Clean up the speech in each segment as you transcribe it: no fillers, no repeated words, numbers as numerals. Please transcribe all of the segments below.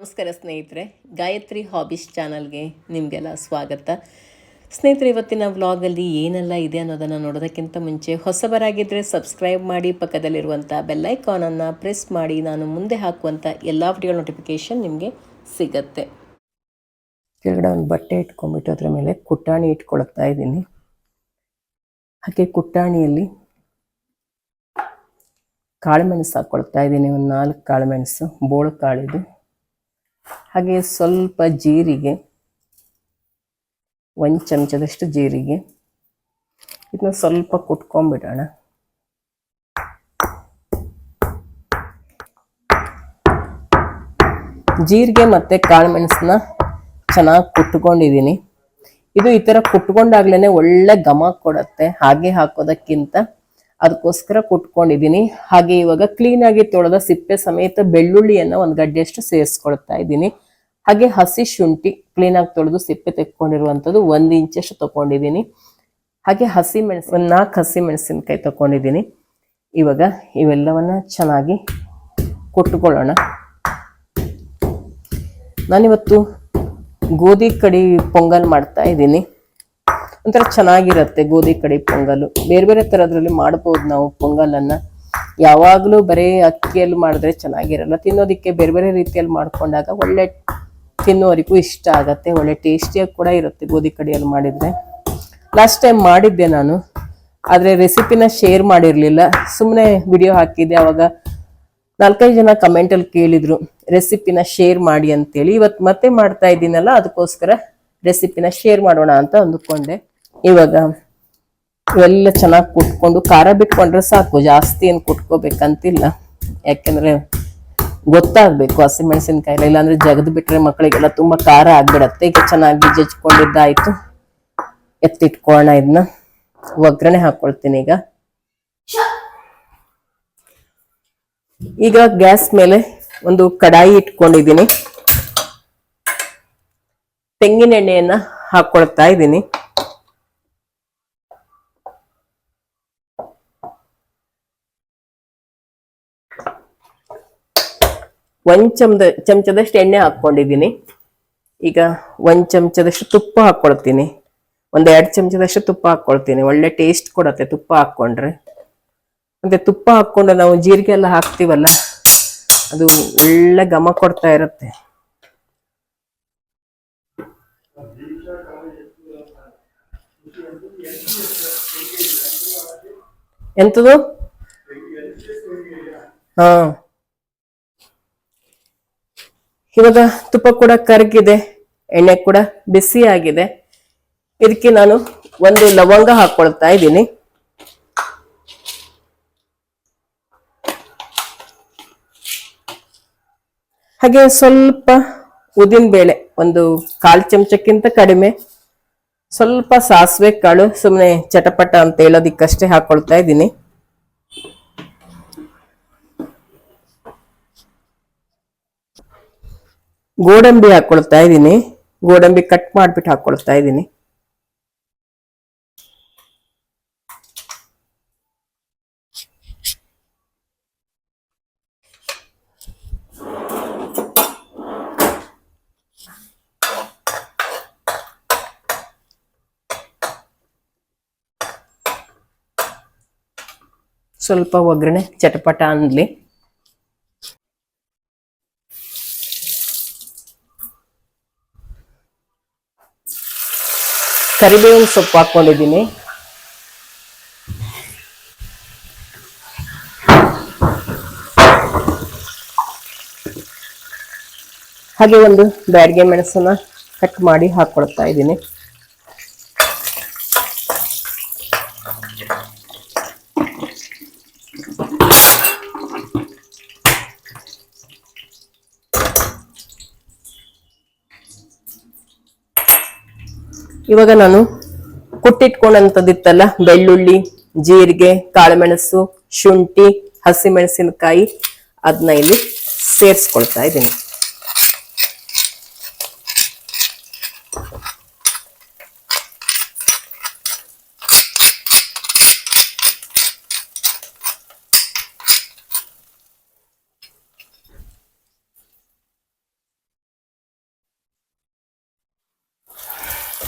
ನಮಸ್ಕಾರ ಸ್ನೇಹಿತರೆ, ಗಾಯತ್ರಿ ಹಾಬೀಸ್ ಚಾನಲ್ಗೆ ನಿಮಗೆಲ್ಲ ಸ್ವಾಗತ. ಸ್ನೇಹಿತರೆ, ಇವತ್ತಿನ ವ್ಲಾಗಲ್ಲಿ ಏನೆಲ್ಲ ಇದೆ ಅನ್ನೋದನ್ನು ನೋಡೋದಕ್ಕಿಂತ ಮುಂಚೆ ಹೊಸಬರಾಗಿದ್ದರೆ ಸಬ್ಸ್ಕ್ರೈಬ್ ಮಾಡಿ, ಪಕ್ಕದಲ್ಲಿರುವಂಥ ಬೆಲ್ಲೈಕಾನನ್ನು ಪ್ರೆಸ್ ಮಾಡಿ. ನಾನು ಮುಂದೆ ಹಾಕುವಂಥ ಎಲ್ಲ ವಿಡಿಯೋ ನೋಟಿಫಿಕೇಷನ್ ನಿಮಗೆ ಸಿಗತ್ತೆ. ಕೆಳಗಡೆ ಒಂದು ಬಟ್ಟೆ ಇಟ್ಕೊಂಡ್ಬಿಟ್ಟು ಅದರ ಮೇಲೆ ಕುಟ್ಟಾಣಿ ಇಟ್ಕೊಳ್ತಾ ಇದ್ದೀನಿ. ಹಾಗೆ ಕುಟ್ಟಾಣಿಯಲ್ಲಿ ಕಾಳುಮೆಣಸು ಹಾಕ್ಕೊಳ್ತಾ ಇದ್ದೀನಿ. ಒಂದು 4 ಕಾಳುಮೆಣಸು, ಬೋಳು ಕಾಳಿದು. ಹಾಗೆ ಸ್ವಲ್ಪ ಜೀರಿಗೆ, 1 ಚಮಚದಷ್ಟು ಜೀರಿಗೆ. ಇದನ್ನ ಸ್ವಲ್ಪ ಕುಟ್ಕೊಂಡ್ಬಿಡೋಣ. ಜೀರಿಗೆ ಮತ್ತು ಕಾಳುಮೆಣಸನ್ನ ಚೆನ್ನಾಗಿ ಕುಟ್ಕೊಂಡಿದ್ದೀನಿ. ಇದು ಈ ಥರ ಕುಟ್ಕೊಂಡಾಗ್ಲೇ ಒಳ್ಳೆ ಘಮ ಕೊಡುತ್ತೆ, ಹಾಗೆ ಹಾಕೋದಕ್ಕಿಂತ. ಅದಕ್ಕೋಸ್ಕರ ಕುಟ್ಕೊಂಡಿದ್ದೀನಿ. ಹಾಗೆ ಇವಾಗ ಕ್ಲೀನಾಗಿ ತೊಳೆದ ಸಿಪ್ಪೆ ಸಮೇತ ಬೆಳ್ಳುಳ್ಳಿಯನ್ನು 1 ಗಡ್ಡೆಯಷ್ಟು ಸೇರಿಸ್ಕೊಳ್ತಾ ಇದ್ದೀನಿ. ಹಾಗೆ ಹಸಿ ಶುಂಠಿ ಕ್ಲೀನಾಗಿ ತೊಳೆದು ಸಿಪ್ಪೆ ತೆಕ್ಕೊಂಡಿರುವಂಥದ್ದು 1 ಇಂಚಷ್ಟು ತಗೊಂಡಿದ್ದೀನಿ. ಹಾಗೆ ಹಸಿ ಮೆಣಸು 4 ಹಸಿ ಮೆಣಸಿನಕಾಯಿ ತಗೊಂಡಿದ್ದೀನಿ. ಇವಾಗ ಇವೆಲ್ಲವನ್ನ ಚೆನ್ನಾಗಿ ಕುಟ್ಕೊಳ್ಳೋಣ. ನಾನಿವತ್ತು ಗೋಧಿ ಕಡಿ ಪೊಂಗಲ್ ಮಾಡ್ತಾ ಇದ್ದೀನಿ. ಒಂಥರ ಚೆನ್ನಾಗಿರುತ್ತೆ ಗೋಧಿ ಕಡಿ ಪೊಂಗಲು. ಬೇರೆ ಬೇರೆ ಥರದ್ರಲ್ಲಿ ಮಾಡ್ಬೋದು ನಾವು ಪೊಂಗಲನ್ನು. ಯಾವಾಗಲೂ ಬರೀ ಅಕ್ಕಿಯಲ್ಲಿ ಮಾಡಿದ್ರೆ ಚೆನ್ನಾಗಿರಲ್ಲ. ತಿನ್ನೋದಕ್ಕೆ ಬೇರೆ ಬೇರೆ ರೀತಿಯಲ್ಲಿ ಮಾಡ್ಕೊಂಡಾಗ ಒಳ್ಳೆ ತಿನ್ನೋರಿಗೂ ಇಷ್ಟ ಆಗತ್ತೆ, ಒಳ್ಳೆ ಟೇಸ್ಟಿಯಾಗಿ ಕೂಡ ಇರುತ್ತೆ ಗೋಧಿ ಕಡಿಯಲ್ಲಿ ಮಾಡಿದರೆ. ಲಾಸ್ಟ್ ಟೈಮ್ ಮಾಡಿದ್ದೆ ನಾನು, ಆದರೆ ರೆಸಿಪಿನ ಶೇರ್ ಮಾಡಿರಲಿಲ್ಲ. ಸುಮ್ಮನೆ ವಿಡಿಯೋ ಹಾಕಿದ್ದೆ. ಆವಾಗ 4-5 ಜನ ಕಮೆಂಟಲ್ಲಿ ಕೇಳಿದ್ರು ರೆಸಿಪಿನ ಶೇರ್ ಮಾಡಿ ಅಂತೇಳಿ. ಇವತ್ತು ಮತ್ತೆ ಮಾಡ್ತಾ ಇದ್ದೀನಲ್ಲ, ಅದಕ್ಕೋಸ್ಕರ ರೆಸಿಪಿನ ಶೇರ್ ಮಾಡೋಣ ಅಂತ ಅಂದುಕೊಂಡೆ. ಇವಾಗ ಇವೆಲ್ಲ ಚೆನ್ನಾಗಿ ಕುಟ್ಕೊಂಡು ಖಾರ ಬಿಟ್ಕೊಂಡ್ರೆ ಸಾಕು, ಜಾಸ್ತಿ ಏನು ಕುಟ್ಕೋಬೇಕಂತಿಲ್ಲ. ಯಾಕೆಂದ್ರೆ ಗೊತ್ತಾಗಬೇಕು ಹಸಿಮೆಣಸಿನಕಾಯಿ, ಇಲ್ಲಾಂದ್ರೆ ಜಗದು ಬಿಟ್ರೆ ಮಕ್ಕಳಿಗೆಲ್ಲ ತುಂಬಾ ಖಾರ ಆಗ್ಬಿಡತ್ತೆ. ಈಗ ಚೆನ್ನಾಗಿ ಜಜ್ಕೊಂಡಿದ್ದಾಯ್ತು, ಎತ್ತಿಟ್ಕೊಳ್ಳೋಣ. ಇದನ್ನ ಒಗ್ಗರಣೆ ಹಾಕೊಳ್ತೀನಿ. ಈಗ ಗ್ಯಾಸ್ ಮೇಲೆ ಒಂದು ಕಡಾಯಿ ಇಟ್ಕೊಂಡಿದ್ದೀನಿ. ತೆಂಗಿನ ಎಣ್ಣೆಯನ್ನ ಹಾಕೊಳ್ತಾ ಇದ್ದೀನಿ. ಒಂದು ಚಮಚದಷ್ಟು ಎಣ್ಣೆ ಹಾಕೊಂಡಿದ್ದೀನಿ. ಈಗ 1 ಚಮಚದಷ್ಟು ತುಪ್ಪ ಹಾಕೊಳ್ತೀನಿ. 1-2 ಚಮಚದಷ್ಟು ತುಪ್ಪ ಹಾಕೊಳ್ತೀನಿ. ಒಳ್ಳೆ ಟೇಸ್ಟ್ ಕೊಡತ್ತೆ ತುಪ್ಪ ಹಾಕೊಂಡ್ರೆ. ಮತ್ತೆ ತುಪ್ಪ ಹಾಕೊಂಡು ನಾವು ಜೀರಿಗೆ ಎಲ್ಲ ಹಾಕ್ತಿವಲ್ಲ, ಅದು ಒಳ್ಳೆ ಘಮ ಕೊಡ್ತಾ ಇರುತ್ತೆ. ಎಂತದು? ಹಾ, ಇವಾಗ ತುಪ್ಪ ಕೂಡ ಕರಗಿದೆ, ಎಣ್ಣೆ ಕೂಡ ಬಿಸಿ ಆಗಿದೆ. ಇದಕ್ಕೆ ನಾನು 1 ಲವಂಗ ಹಾಕೊಳ್ತಾ ಇದ್ದೀನಿ. ಹಾಗೆ ಸ್ವಲ್ಪ ಉದ್ದಿನ ಬೇಳೆ, 1/4 ಚಮಚಕ್ಕಿಂತ ಕಡಿಮೆ. ಸ್ವಲ್ಪ ಸಾಸಿವೆ ಕಾಳು, ಸುಮ್ಮನೆ ಚಟಪಟ ಅಂತ ಹೇಳೋದಿಕ್ಕಷ್ಟೇ ಹಾಕೊಳ್ತಾ ಇದ್ದೀನಿ. ಗೋಡಂಬಿ ಹಾಕೊಳ್ತಾ ಇದ್ದೀನಿ. ಗೋಡಂಬಿ ಕಟ್ ಮಾಡ್ಬಿಟ್ಟು ಹಾಕೊಳ್ತಾ ಇದ್ದೀನಿ. ಸ್ವಲ್ಪ ಒಗ್ಗರಣೆ ಚಟಪಟ ಅಂದ್ಲಿ. ಕರಿಬೇವಿನ ಸೊಪ್ಪು ಹಾಕೊಂಡಿದ್ದೀನಿ. ಹಾಗೆ 1 ಬ್ಯಾಡಗೆ ಮೆಣಸನ್ನ ಕಟ್ ಮಾಡಿ ಹಾಕೊಳ್ತಾ ಇದ್ದೀನಿ. ಇವಾಗ ನಾನು ಕುಟ್ಟಿಟ್ಕೊಂಡಂತದಿತ್ತಲ್ಲ, ಬೆಳ್ಳುಳ್ಳಿ, ಜೀರಿಗೆ, ಕಾಳುಮೆಣಸು, ಶುಂಠಿ, ಹಸಿಮೆಣಸಿನಕಾಯಿ, ಅದನ್ನ ಇಲ್ಲಿ ಸೇರಿಸ್ಕೊಳ್ತಾ ಇದ್ದೀನಿ.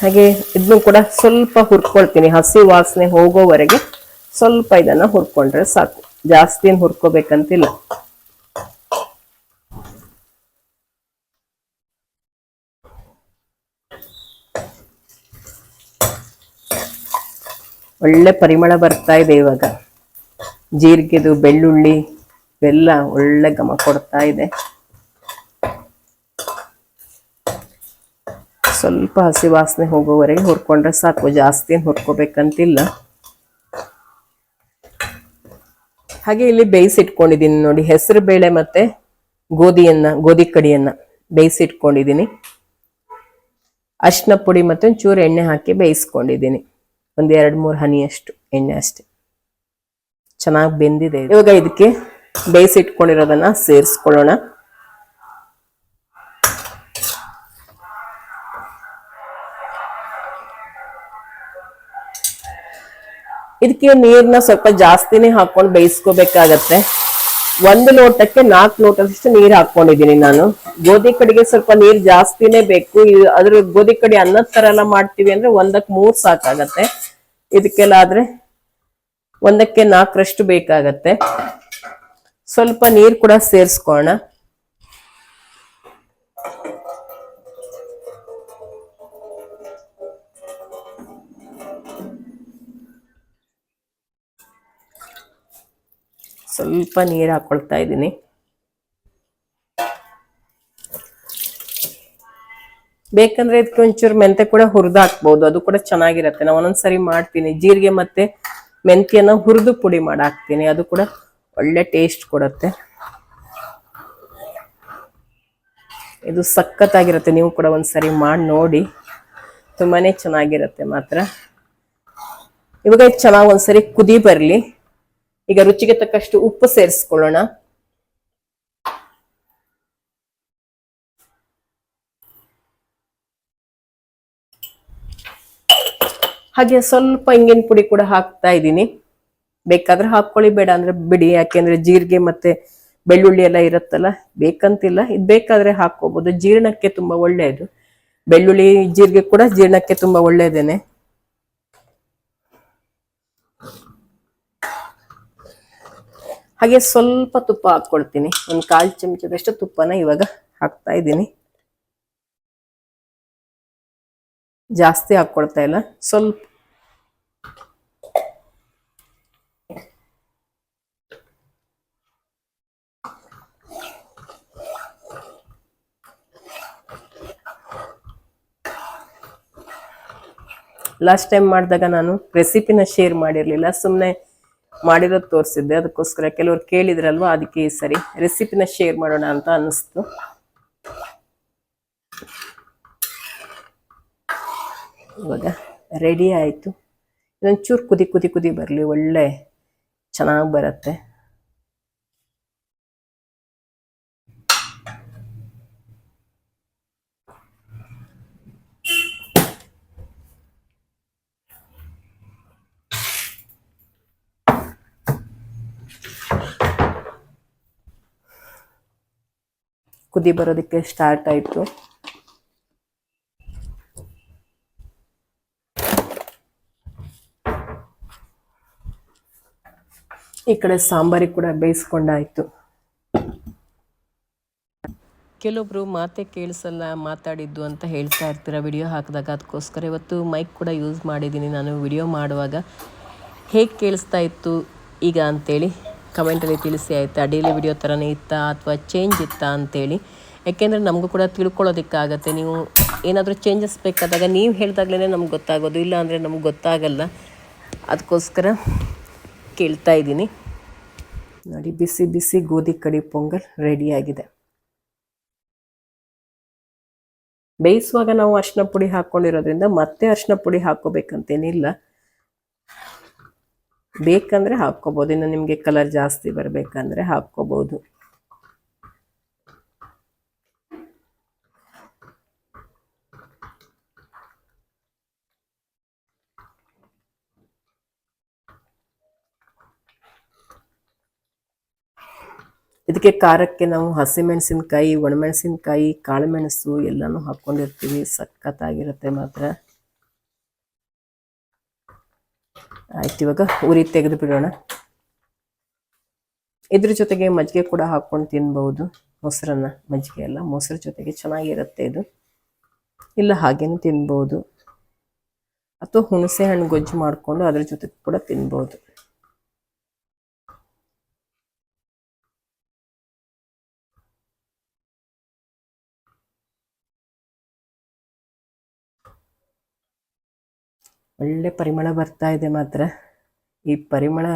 ಹಾಗೆ ಇದನ್ನು ಕೂಡ ಸ್ವಲ್ಪ ಹುರ್ಕೊಳ್ತೀನಿ, ಹಸಿ ವಾಸನೆ ಹೋಗೋವರೆಗೆ ಸ್ವಲ್ಪ ಇದನ್ನ ಹುರ್ಕೊಂಡ್ರೆ ಸಾಕು, ಜಾಸ್ತಿ ಏನು ಹುರ್ಕೋಬೇಕಂತಿಲ್ಲ. ಒಳ್ಳೆ ಪರಿಮಳ ಬರ್ತಾ ಇದೆ ಇವಾಗ. ಜೀರಿಗೆದು, ಬೆಳ್ಳುಳ್ಳಿ ಇವೆಲ್ಲ ಒಳ್ಳೆ ಘಮ ಕೊಡ್ತಾ ಇದೆ. ಸ್ವಲ್ಪ ಹಸಿ ವಾಸನೆ ಹೋಗೋವರೆಗೆ ಹುರ್ಕೊಂಡ್ರೆ ಸಾಕು, ಜಾಸ್ತಿ ಏನು ಹುರ್ಕೋಬೇಕಂತಿಲ್ಲ. ಹಾಗೆ ಇಲ್ಲಿ ಬೇಯಿಸಿಟ್ಕೊಂಡಿದ್ದೀನಿ ನೋಡಿ, ಹೆಸರು ಬೇಳೆ ಮತ್ತೆ ಗೋಧಿ ಕಡಿಯನ್ನ ಬೇಯಿಸಿಟ್ಕೊಂಡಿದ್ದೀನಿ. ಅರಿಶಿನ ಪುಡಿ ಮತ್ತೆ ಒಂಚೂರು ಎಣ್ಣೆ ಹಾಕಿ ಬೇಯಿಸ್ಕೊಂಡಿದ್ದೀನಿ, ಒಂದು 2-3 ಹನಿಯಷ್ಟು ಎಣ್ಣೆ ಅಷ್ಟೇ. ಚೆನ್ನಾಗಿ ಬೆಂದಿದೆ. ಇವಾಗ ಇದಕ್ಕೆ ಬೇಯಿಸಿಟ್ಕೊಂಡಿರೋದನ್ನ ಸೇರಿಸ್ಕೊಳ್ಳೋಣ. ಇದಕ್ಕೆ ನೀರ್ನ ಸ್ವಲ್ಪ ಜಾಸ್ತಿನೇ ಹಾಕೊಂಡು ಬೇಯಿಸ್ಕೋಬೇಕಾಗತ್ತೆ. 1 ಲೋಟಕ್ಕೆ 4 ಲೋಟದಷ್ಟು ನೀರು ಹಾಕೊಂಡಿದ್ದೀನಿ ನಾನು. ಗೋಧಿ ಕಡೆಗೆ ಸ್ವಲ್ಪ ನೀರ್ ಜಾಸ್ತಿನೇ ಬೇಕು. ಅದ್ರ ಗೋಧಿ ಕಡೆ ಅನ್ನದ ತರ ಎಲ್ಲ ಮಾಡ್ತೀವಿ ಅಂದ್ರೆ 1ಕ್ಕೆ 3 ಸಾಕಾಗತ್ತೆ. ಇದಕ್ಕೆಲ್ಲ ಆದ್ರೆ 1ಕ್ಕೆ 4ರಷ್ಟು ಬೇಕಾಗತ್ತೆ. ಸ್ವಲ್ಪ ನೀರು ಕೂಡ ಸೇರಿಸ್ಕೊಳ್ಳೋಣ. ಸ್ವಲ್ಪ ನೀರು ಹಾಕೊಳ್ತಾ ಇದ್ದೀನಿ. ಬೇಕಂದ್ರೆ ಇದಕ್ಕೆ ಒಂಚೂರು ಮೆಂತೆ ಕೂಡ ಹುರಿದು ಹಾಕ್ಬಹುದು, ಅದು ಕೂಡ ಚೆನ್ನಾಗಿರತ್ತೆ. ನಾನು ಒಂದೊಂದ್ಸರಿ ಮಾಡ್ತೀನಿ, ಜೀರಿಗೆ ಮತ್ತೆ ಮೆಂತ್ಯನ ಹುರಿದು ಪುಡಿ ಮಾಡಿ ಹಾಕ್ತೀನಿ, ಅದು ಕೂಡ ಒಳ್ಳೆ ಟೇಸ್ಟ್ ಕೊಡುತ್ತೆ. ಇದು ಸಖತ್ತಾಗಿರುತ್ತೆ, ನೀವು ಕೂಡ ಒಂದ್ಸರಿ ಮಾಡಿ ನೋಡಿ, ತುಂಬಾನೇ ಚೆನ್ನಾಗಿರುತ್ತೆ ಮಾತ್ರ. ಇವಾಗ ಇದು ಚೆನ್ನಾಗಿ ಒಂದ್ಸರಿ ಕುದಿ ಬರ್ಲಿ. ಈಗ ರುಚಿಗೆ ತಕ್ಕಷ್ಟು ಉಪ್ಪು ಸೇರಿಸ್ಕೊಳ್ಳೋಣ. ಹಾಗೆ ಸ್ವಲ್ಪ ಇಂಗಿನ ಪುಡಿ ಕೂಡ ಹಾಕ್ತಾ ಇದ್ದೀನಿ. ಬೇಕಾದ್ರೆ ಹಾಕೊಳ್ಳಿ, ಬೇಡ ಅಂದ್ರೆ ಬಿಡಿ. ಯಾಕೆಂದ್ರೆ ಜೀರಿಗೆ ಮತ್ತೆ ಬೆಳ್ಳುಳ್ಳಿ ಎಲ್ಲ ಇರುತ್ತಲ್ಲ, ಬೇಕಂತಿಲ್ಲ. ಇದು ಬೇಕಾದ್ರೆ ಹಾಕೋಬಹುದು, ಜೀರ್ಣಕ್ಕೆ ತುಂಬಾ ಒಳ್ಳೆಯದು. ಬೆಳ್ಳುಳ್ಳಿ ಜೀರಿಗೆ ಕೂಡ ಜೀರ್ಣಕ್ಕೆ ತುಂಬಾ ಒಳ್ಳೆಯದೇನೆ. ಹಾಗೆ ಸ್ವಲ್ಪ ತುಪ್ಪ ಹಾಕೊಳ್ತೀನಿ, ಒಂದು 1/4 ಚಮಚದಷ್ಟು ತುಪ್ಪನ ಇವಾಗ ಹಾಕ್ತಾ ಇದ್ದೀನಿ. ಜಾಸ್ತಿ ಹಾಕೊಳ್ತಾ ಇಲ್ಲ, ಸ್ವಲ್ಪ. ಲಾಸ್ಟ್ ಟೈಮ್ ಮಾಡಿದಾಗ ನಾನು ರೆಸಿಪಿನ ಶೇರ್ ಮಾಡಿರ್ಲಿಲ್ಲ, ಸುಮ್ಮನೆ ಮಾಡಿರೋದು ತೋರಿಸಿದ್ದೆ. ಅದಕ್ಕೋಸ್ಕರ ಕೆಲವರು ಕೇಳಿದ್ರಲ್ವಾ, ಅದಕ್ಕೆ ಈ ಸರಿ ರೆಸಿಪಿನ ಶೇರ್ ಮಾಡೋಣ ಅಂತ ಅನ್ನಿಸ್ತು. ಇವಾಗ ರೆಡಿ ಆಯಿತು. ಇನ್ನೊಂಚೂರು ಕುದಿ ಬರಲಿ, ಒಳ್ಳೆ ಚೆನ್ನಾಗಿ ಬರುತ್ತೆ. ಕುದಿ ಬರೋದಕ್ಕೆ ಸ್ಟಾರ್ಟ್ ಆಯಿತು. ಈ ಕಡೆ ಸಾಂಬಾರಿಗೆ ಕೂಡ ಬೇಯಿಸ್ಕೊಂಡಾಯ್ತು. ಕೆಲವೊಬ್ರು ಮಾತೆ ಕೇಳಿಸಲ್ಲ ಮಾತಾಡಿದ್ದು ಅಂತ ಹೇಳ್ತಾ ಇರ್ತೀರ ವಿಡಿಯೋ ಹಾಕಿದಾಗ, ಅದಕ್ಕೋಸ್ಕರ ಇವತ್ತು ಮೈಕ್ ಕೂಡ ಯೂಸ್ ಮಾಡಿದ್ದೀನಿ ನಾನು. ವಿಡಿಯೋ ಮಾಡುವಾಗ ಹೇಗೆ ಕೇಳಿಸ್ತಾ ಇತ್ತು ಈಗ ಅಂತೇಳಿ ಕಮೆಂಟಲ್ಲಿ ತಿಳಿಸಿ ಆಯಿತಾ. ಡೈಲಿ ವಿಡಿಯೋ ಥರನೇ ಇತ್ತಾ ಅಥವಾ ಚೇಂಜ್ ಇತ್ತಾ ಅಂತೇಳಿ. ಯಾಕೆಂದರೆ ನಮಗೂ ಕೂಡ ತಿಳ್ಕೊಳ್ಳೋದಕ್ಕಾಗತ್ತೆ. ನೀವು ಏನಾದರೂ ಚೇಂಜಸ್ ಬೇಕಾದಾಗ ನೀವು ಹೇಳಿದಾಗಲೇ ನಮ್ಗೆ ಗೊತ್ತಾಗೋದು, ಇಲ್ಲ ಅಂದರೆ ನಮ್ಗೆ ಗೊತ್ತಾಗಲ್ಲ. ಅದಕ್ಕೋಸ್ಕರ ಕೇಳ್ತಾ ಇದ್ದೀನಿ. ನೋಡಿ, ಬಿಸಿ ಬಿಸಿ ಗೋಧಿ ಕಡಿ ಪೊಂಗಲ್ ರೆಡಿಯಾಗಿದೆ. ಬೇಯಿಸುವಾಗ ನಾವು ಅರಿಶಿನ ಪುಡಿ ಹಾಕ್ಕೊಂಡಿರೋದ್ರಿಂದ ಮತ್ತೆ ಅರಿಶಿನ ಪುಡಿ ಹಾಕ್ಕೋಬೇಕಂತೇನಿಲ್ಲ, ಬೇಕಂದ್ರೆ ಹಾಕ್ಕೋಬೋದು. ಇನ್ನು ನಿಮಗೆ ಕಲರ್ ಜಾಸ್ತಿ ಬರಬೇಕಂದ್ರೆ ಹಾಕ್ಕೋಬೋದು. ಇದಕ್ಕೆ ಖಾರಕ್ಕೆ ನಾವು ಹಸಿಮೆಣಸಿನ್ಕಾಯಿ, ಒಣಮೆಣಸಿನ್ಕಾಯಿ, ಕಾಳುಮೆಣಸು ಎಲ್ಲನೂ ಹಾಕ್ಕೊಂಡಿರ್ತೀವಿ. ಸಖತ್ತಾಗಿರುತ್ತೆ ಮಾತ್ರ. ಆಯ್ತು, ಇವಾಗ ಉರಿ ತೆಗೆದು ಬಿಡೋಣ. ಇದ್ರ ಜೊತೆಗೆ ಮಜ್ಜಿಗೆ ಕೂಡ ಹಾಕ್ಕೊಂಡು ತಿನ್ಬಹುದು. ಮೊಸರನ್ನ, ಮಜ್ಜಿಗೆ ಎಲ್ಲ ಮೊಸರು ಜೊತೆಗೆ ಚೆನ್ನಾಗಿರುತ್ತೆ ಇದು. ಇಲ್ಲ ಹಾಗೇನು ತಿನ್ಬಹುದು, ಅಥವಾ ಹುಣಸೆ ಹಣ್ಣು ಗೊಜ್ಜು ಮಾಡಿಕೊಂಡು ಅದ್ರ ಜೊತೆ ಕೂಡ ತಿನ್ಬಹುದು. ಒಳ್ಳೆ ಪರಿಮಳ ಬರ್ತಾ ಇದೆ ಮಾತ್ರ. ಈ ಪರಿಮಳ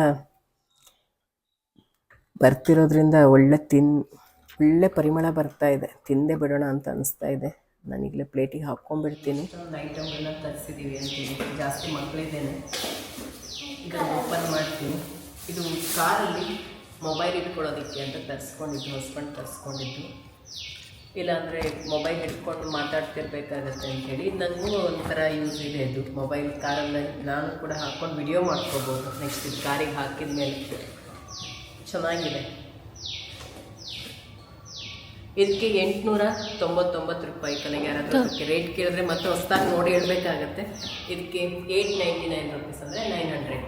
ಬರ್ತಿರೋದ್ರಿಂದ ಒಳ್ಳೆ ಪರಿಮಳ ಬರ್ತಾ ಇದೆ. ತಿಂದೇ ಬಿಡೋಣ ಅಂತ ಅನಿಸ್ತಾ ಇದೆ. ನಾನೀಗಲೇ ಪ್ಲೇಟಿಗೆ ಹಾಕ್ಕೊಂಡ್ಬಿಡ್ತೀನಿ. ಒಂದು ಐಟಮ್ಗಳನ್ನ ತರಿಸಿದ್ದೀವಿ ಅಂತೀನಿ, ಜಾಸ್ತಿ ಮಕ್ಕಳಿದ್ದೇನೆ. ಇದನ್ನು ಓಪನ್ ಮಾಡ್ತೀನಿ. ಇದು ಕಾರಲ್ಲಿ ಮೊಬೈಲ್ ಇಟ್ಕೊಳ್ಳೋದಕ್ಕೆ ಅಂತ ತರಿಸ್ಕೊಂಡಿದ್ದು, ಹಸ್ಬೆಂಡ್ ತರಿಸ್ಕೊಂಡಿದ್ದು. ಇಲ್ಲಾಂದರೆ ಮೊಬೈಲ್ ಇಟ್ಕೊಂಡು ಮಾತಾಡ್ತಿರ್ಬೇಕಾಗತ್ತೆ ಅಂಥೇಳಿ. ನನಗೂ ಒಂಥರ ಯೂಸ್ ಇದೆ ಇದು ಮೊಬೈಲ್. ಕಾರಲ್ಲಿ ನಾನು ಕೂಡ ಹಾಕ್ಕೊಂಡು ವಿಡಿಯೋ ಮಾಡ್ಕೋಬೋದು. ನೆಕ್ಸ್ಟ್ ಇದು ಕಾರಿಗೆ ಹಾಕಿದ ಮೇಲೆ ಚೆನ್ನಾಗಿದೆ. ಇದಕ್ಕೆ 899 ರೂಪಾಯಿ. ಕಲೆಗೆ ಯಾರಾದರೂ ಅದಕ್ಕೆ ರೇಟ್ ಕೇಳಿದ್ರೆ ಮತ್ತೆ ಹೊಸದಾಗಿ ನೋಡಿ ಹೇಳಬೇಕಾಗತ್ತೆ. ಇದಕ್ಕೆ 899 ರುಪೀಸ್ ಅಂದರೆ 900.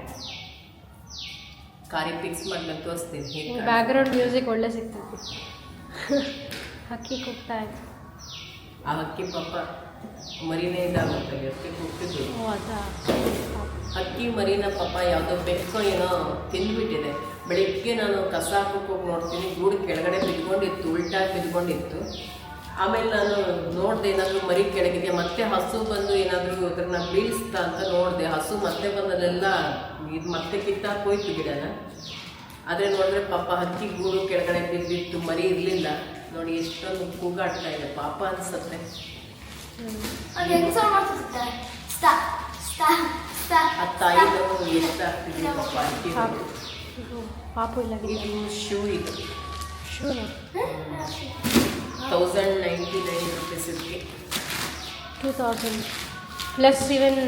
ಕಾರಿಗೆ ಫಿಕ್ಸ್ ಮಾಡ್ಲಿಕ್ಕೆ ತೋರಿಸ್ತೀನಿ. ಬ್ಯಾಕ್ಗ್ರೌಂಡ್ ಮ್ಯೂಸಿಕ್ ಒಳ್ಳೆ ಸಿಗ್ತದೆ. ಹಕ್ಕಿ ಕೂಗ್ತಾ ಇದೆ. ಆ ಹಕ್ಕಿ ಪಾಪ ಮರಿನೇ ಇದಾಗುತ್ತೆ, ಹಕ್ಕಿ ಕೂಗ್ತಿದ್ದು. ಹಕ್ಕಿ ಮರಿನ ಪಾಪ ಯಾವುದೋ ಬೆಕ್ಕೋ ಏನೋ ತಿಂದ್ಬಿಟ್ಟಿದೆ. ಬೆಳಿಗ್ಗೆ ನಾನು ಕಸ ಹಾಕೋಕೆ ಹೋಗಿ ನೋಡ್ತೀನಿ, ಗೂಡು ಕೆಳಗಡೆ ಬಿದ್ಕೊಂಡಿತ್ತು, ಉಲ್ಟಾಗಿ ಬಿದ್ಕೊಂಡಿತ್ತು. ಆಮೇಲೆ ನಾನು ನೋಡಿದೆ ಏನಾದರೂ ಮರಿ ಕೆಳಗಿದೆ. ಮತ್ತೆ ಹಸು ಬಂದು ಏನಾದರೂ ಅದನ್ನ ಬೀಳಿಸ್ತಾ ಅಂತ ನೋಡಿದೆ. ಹಸು ಮತ್ತೆ ಬಂದಲ್ಲೆಲ್ಲ ಇದು ಮತ್ತೆ ಕಿತ್ತಾಕೋಯ್ತು ಗಿಡನ. ಆದರೆ ನೋಡಿದ್ರೆ ಪಾಪ ಹಕ್ಕಿ ಗೂಡು ಕೆಳಗಡೆ ಬಿದ್ದಿತ್ತು, ಮರಿ ಇರಲಿಲ್ಲ. ನೋಡಿ ಎಷ್ಟೊಂದು ಕೂಗಾಡ್ತಾ ಇದೆ, ಪಾಪ ಅನ್ಸುತ್ತೆ. ಆ ತಾಯಿನೂ ಎಷ್ಟಾಗ್ತಿದೆ ಪಾಪ ಹಕ್ಕಿ. ಇದು ಶೂ, ಇದು 1099 ರುಪೀಸ್. ಇದಕ್ಕೆ 2000 ಪ್ಲಸ್ ಇವನ್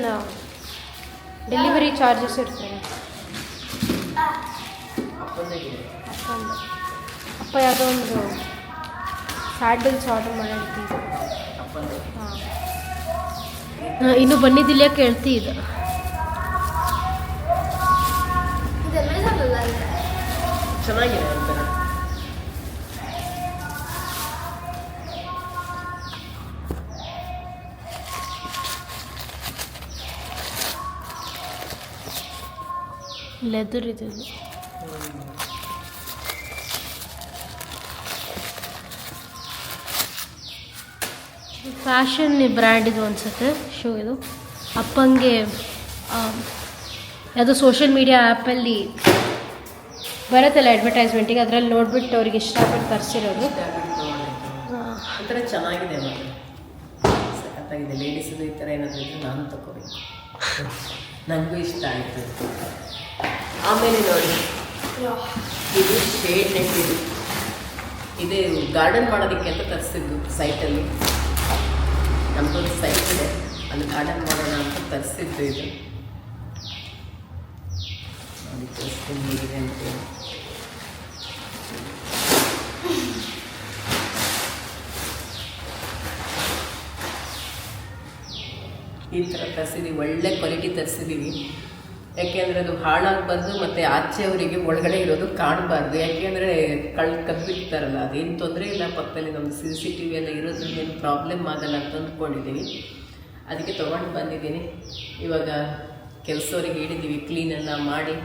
ಡೆಲಿವರಿ ಚಾರ್ಜಸ್ ಇರ್ತವೆ. ಅಪ್ಪ ಯಾವುದೋ ಒಂದು ಸ್ಯಾಡಲ್ಸ್ ಆರ್ಡರ್ ಮಾಡಿರ್ತೀವಿ. ಹಾಂ, ಇನ್ನೂ ಬಂದಿದ್ದಿಲ್ಲ ಕೇಳ್ತಿ. ಇದು ಚೆನ್ನಾಗಿದೆ ಒಂಥರ. ಲೆದರ್ ಇದೆ. ಫ್ಯಾಷನ್ ಬ್ರ್ಯಾಂಡ್ ಇದು ಅನಿಸುತ್ತೆ ಶೂ. ಇದು ಅಪ್ಪಂಗೆ ಯಾವುದೋ ಸೋಷಿಯಲ್ ಮೀಡಿಯಾ ಆ್ಯಪಲ್ಲಿ ಬರುತ್ತಲ್ಲ ಅಡ್ವರ್ಟೈಸ್ಮೆಂಟಿಗೆ, ಅದರಲ್ಲಿ ನೋಡಿಬಿಟ್ಟು ಅವ್ರಿಗೆ ಇಷ್ಟಪಟ್ಟು ತರಿಸಿರೋದು. ಒಂಥರ ಚೆನ್ನಾಗಿದೆ, ಸಖತ್ತಾಗಿದೆ. ಲೇಡೀಸದು ಈ ಥರ ಏನಾದರೂ ಇದ್ದರೆ ನಾನು ತಗೋಬೇಕು, ನನಗೂ ಇಷ್ಟ ಆಯಿತು. ಆಮೇಲೆ ನೋಡಿ, ಇದು ಶೇಡ್ ನೆಟ್. ಇದು ಗಾರ್ಡನ್ ಮಾಡೋದಕ್ಕೆ ಅಂತ ತರಿಸಿದ್ದು ಸೈಟಲ್ಲಿ. ನಮ್ಮದೊಂದು ಸೈಟ್ ಇದೆ, ಅಲ್ಲಿ ಗಾರ್ಡನ್ ಮಾಡೋಣ ಅಂತ ತರಿಸಿದ್ದು. ಇದು ನೋಡಿ ತರಿಸ್ತೀನಿ ಹೇಗಿದೆ ಅಂತೇಳಿ. ಈ ಥರ ತರಿಸಿದ್ದೀವಿ, ಒಳ್ಳೆ ಕ್ವಾಲಿಟಿ ತರಿಸಿದ್ದೀವಿ. ಯಾಕೆಂದರೆ ಅದು ಹಾಳಾಗಬಾರ್ದು ಮತ್ತು ಆಚೆಯವರಿಗೆ ಒಳಗಡೆ ಇರೋದು ಕಾಣಬಾರ್ದು. ಯಾಕೆಂದರೆ ಕದ್ಬಿಡ್ತಾರಲ್ಲ, ಅದೇನು ತೊಂದರೆ ಇಲ್ಲ. ಪಕ್ಕದಲ್ಲಿ ನಮ್ಮ CCTV ಎಲ್ಲ ಇರೋದ್ರಿಂದ ಏನು ಪ್ರಾಬ್ಲಮ್ ಆಗಲ್ಲ ಅಂತ ಅಂದ್ಕೊಂಡಿದ್ದೀವಿ. ಅದಕ್ಕೆ ತೊಗೊಂಡು ಬಂದಿದ್ದೀನಿ. ಇವಾಗ ಕೆಲಸವ್ರಿಗೆ ಹೇಳಿದ್ದೀವಿ ಕ್ಲೀನೆಲ್ಲ ಮಾಡಿ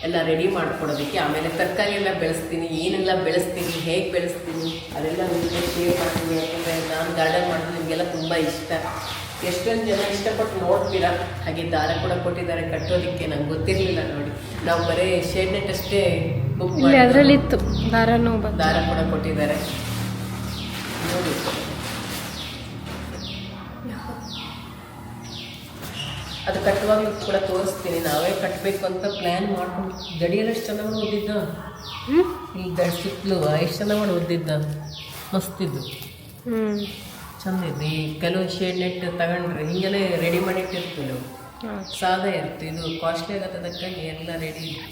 ಎಲ್ಲ ರೆಡಿ ಮಾಡಿಕೊಡೋದಕ್ಕೆ. ಆಮೇಲೆ ತರಕಾರಿ ಎಲ್ಲ ಬೆಳೆಸ್ತೀನಿ, ಏನೆಲ್ಲ ಬೆಳೆಸ್ತೀನಿ, ಹೇಗೆ ಬೆಳೆಸ್ತೀನಿ ಅದೆಲ್ಲ ನಿಮಗೆ ಶೇರ್ ಮಾಡ್ತೀನಿ. ಯಾಕೆಂದರೆ ನಾನು ಗಾರ್ಡನ್ ಮಾಡೋದು ನಿಮಗೆಲ್ಲ ತುಂಬ ಇಷ್ಟ. ಎಷ್ಟೊಂದು ಜನ ಇಷ್ಟಪಟ್ಟು ನೋಡ್ತೀರಾ. ಹಾಗೆ ದಾರ ಕೂಡ ಕೊಟ್ಟಿದ್ದಾರೆ ಕಟ್ಟೋದಕ್ಕೆ, ನಂಗೆ ಗೊತ್ತಿರಲಿಲ್ಲ. ನೋಡಿ, ನಾವು ಬರೀ ಶೇಡ್ ನೆಟ್ ಅಷ್ಟೇ ಬುಕ್ ಮಾಡಿ, ಅದರಲ್ಲಿತ್ತು ದಾರ ಕೂಡ ಕೊಟ್ಟಿದ್ದಾರೆ ನೋಡಿ. ಅದು ಕಟ್ಟುವಾಗಲೂ ಕೂಡ ತೋರಿಸ್ತೀನಿ. ನಾವೇ ಕಟ್ಟಬೇಕು ಅಂತ ಪ್ಲ್ಯಾನ್ ಮಾಡ್ಕೊಂಡು. ಗಡಿಯೆಲ್ಲ ಎಷ್ಟು ಚೆನ್ನಾಗಿ ಓದಿದ್ದ, ಈಗ ಸುತ್ತಲೂ ಎಷ್ಟು ಚೆನ್ನಾಗಿ ಓದಿದ್ದ, ಮಸ್ತಿದ್ದು, ಚಂದ ಇದೆ. ಈ ಕೆಲವು ಶೇಡ್ ನೆಟ್ ತಗೊಂಡ್ರೆ ಹಿಂಗೆಲ್ಲ ರೆಡಿ ಮಾಡಿ ಇಟ್ಟಿರ್ತೀವಿ ನಾವು, ಸಾದಾ ಇರುತ್ತೆ. ಇದು ಕಾಸ್ಟ್ಲಿ ಆಗತ್ತದಕ್ಕಾಗಿ ಎಲ್ಲ ರೆಡಿ ಇದೆ.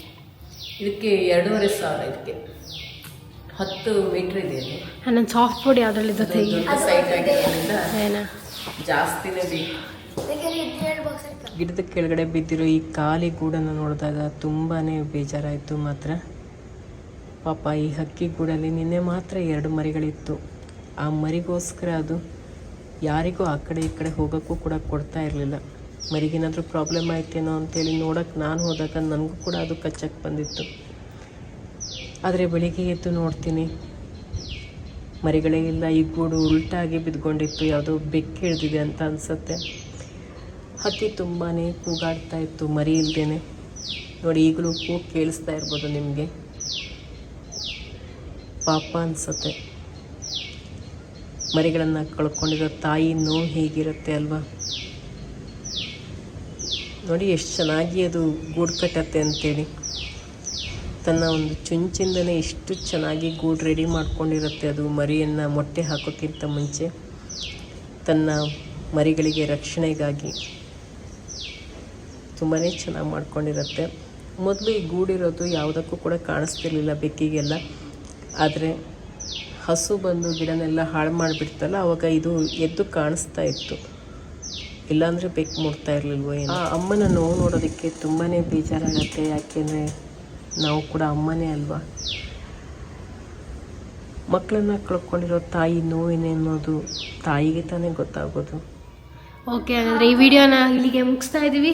ಇದಕ್ಕೆ 2500. ಇದಕ್ಕೆ 10 ಮೀಟ್ರ್ ಇದೆ. ನನ್ನ ಸಾಫ್ಟ್ ಬೋರ್ಡ್ ಯಾವುದ್ರಲ್ಲಿ ದೊಡ್ಡ ಸೈಟ್ ಆಗಿರೋದ್ರಿಂದ ಜಾಸ್ತಿನೇ ಬೇಕು. ಗಿಡದ ಕೆಳಗಡೆ ಬಿದ್ದಿರೋ ಈ ಖಾಲಿ ಗೂಡನ್ನು ನೋಡಿದಾಗ ತುಂಬಾ ಬೇಜಾರಾಯಿತು ಮಾತ್ರ. ಪಾಪ ಈ ಹಕ್ಕಿ ಗೂಡಲ್ಲಿ ನಿನ್ನೆ ಮಾತ್ರ 2 ಮರಿಗಳಿತ್ತು. ಆ ಮರಿಗೋಸ್ಕರ ಅದು ಯಾರಿಗೂ ಆ ಕಡೆ ಈ ಕಡೆ ಹೋಗೋಕ್ಕೂ ಕೂಡ ಕೊಡ್ತಾ ಇರಲಿಲ್ಲ. ಮರಿಗೇನಾದರೂ ಪ್ರಾಬ್ಲಮ್ ಆಯ್ತೇನೋ ಅಂತೇಳಿ ನೋಡೋಕ್ಕೆ ನಾನು ಹೋದಾಗ ನನಗೂ ಕೂಡ ಅದು ಕಚ್ಚಕ್ಕೆ ಬಂದಿತ್ತು. ಆದರೆ ಬೆಳಿಗ್ಗೆ ಎದ್ದು ನೋಡ್ತೀನಿ ಮರಿಗಳೇ ಇಲ್ಲ. ಈ ಗೂಡು ಉಲ್ಟಾಗಿ ಬಿದ್ಕೊಂಡಿತ್ತು, ಯಾವುದೋ ಬೆಕ್ಕು ಹಿಡ್ದಿದೆ ಅಂತ ಅನಿಸುತ್ತೆ. ಹಕ್ಕಿ ತುಂಬಾ ಕೂಗಾಡ್ತಾ ಇತ್ತು ಮರಿ ಇಲ್ಲದೇನೆ. ನೋಡಿ ಈಗಲೂ ಕೂಗು ಕೇಳಿಸ್ತಾ ಇರ್ಬೋದು ನಿಮಗೆ. ಪಾಪ ಅನಿಸುತ್ತೆ, ಮರಿಗಳನ್ನು ಕಳ್ಕೊಂಡಿರೋ ತಾಯಿ ನೋವು ಹೇಗಿರುತ್ತೆ ಅಲ್ವಾ. ನೋಡಿ ಎಷ್ಟು ಚೆನ್ನಾಗಿ ಅದು ಗೂಡು ಕಟ್ಟತ್ತೆ ಅಂತೇಳಿ. ತನ್ನ ಒಂದು ಚುಂಚಿಂದನೇ ಎಷ್ಟು ಚೆನ್ನಾಗಿ ಗೂಡು ರೆಡಿ ಮಾಡ್ಕೊಂಡಿರುತ್ತೆ. ಅದು ಮರಿಯನ್ನು ಮೊಟ್ಟೆ ಹಾಕೋಕ್ಕಿಂತ ಮುಂಚೆ ತನ್ನ ಮರಿಗಳಿಗೆ ರಕ್ಷಣೆಗಾಗಿ ತುಂಬಾ ಚೆನ್ನಾಗಿ ಮಾಡ್ಕೊಂಡಿರುತ್ತೆ. ಮೊದಲು ಈ ಗೂಡಿರೋದು ಯಾವುದಕ್ಕೂ ಕೂಡ ಕಾಣಿಸ್ತಿರ್ಲಿಲ್ಲ ಬೆಕ್ಕಿಗೆಲ್ಲ. ಆದರೆ ಹಸು ಬಂದು ಗಿಡನೆಲ್ಲ ಹಾಳು ಮಾಡಿಬಿಡ್ತಲ್ಲ, ಆವಾಗ ಇದು ಎದ್ದು ಕಾಣಿಸ್ತಾ ಇತ್ತು. ಇಲ್ಲಾಂದರೆ ಬೆಕ್ಕು ಮುಡ್ತಾ ಇರಲಿಲ್ವೋ ಏನೋ. ಆ ಅಮ್ಮನ ನೋವು ನೋಡೋದಕ್ಕೆ ತುಂಬಾ ಬೇಜಾರಾಗುತ್ತೆ. ಯಾಕೆಂದರೆ ನಾವು ಕೂಡ ಅಮ್ಮನೇ ಅಲ್ವಾ. ಮಕ್ಕಳನ್ನು ಕಳ್ಕೊಂಡಿರೋ ತಾಯಿ ನೋವೇನೇನೋದು ತಾಯಿಗೆ ತಾನೇ ಗೊತ್ತಾಗೋದು. ಓಕೆ, ಹಾಗಾದರೆ ಈ ವಿಡಿಯೋನ ಇಲ್ಲಿಗೆ ಮುಗಿಸ್ತಾ ಇದ್ದೀವಿ.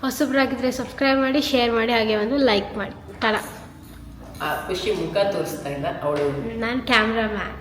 ಹೊಸಬ್ರಾಗಿದ್ದರೆ ಸಬ್ಸ್ಕ್ರೈಬ್ ಮಾಡಿ, ಶೇರ್ ಮಾಡಿ, ಹಾಗೆ ಒಂದು ಲೈಕ್ ಮಾಡಿ. ಟಾಟಾ. ಆ ಖುಷಿ ಮುಖ ತೋರಿಸ್ತಾ ಇಲ್ಲ ಅವಳು. ನಾನು ಕ್ಯಾಮ್ರಾಮ್ಯಾನ್.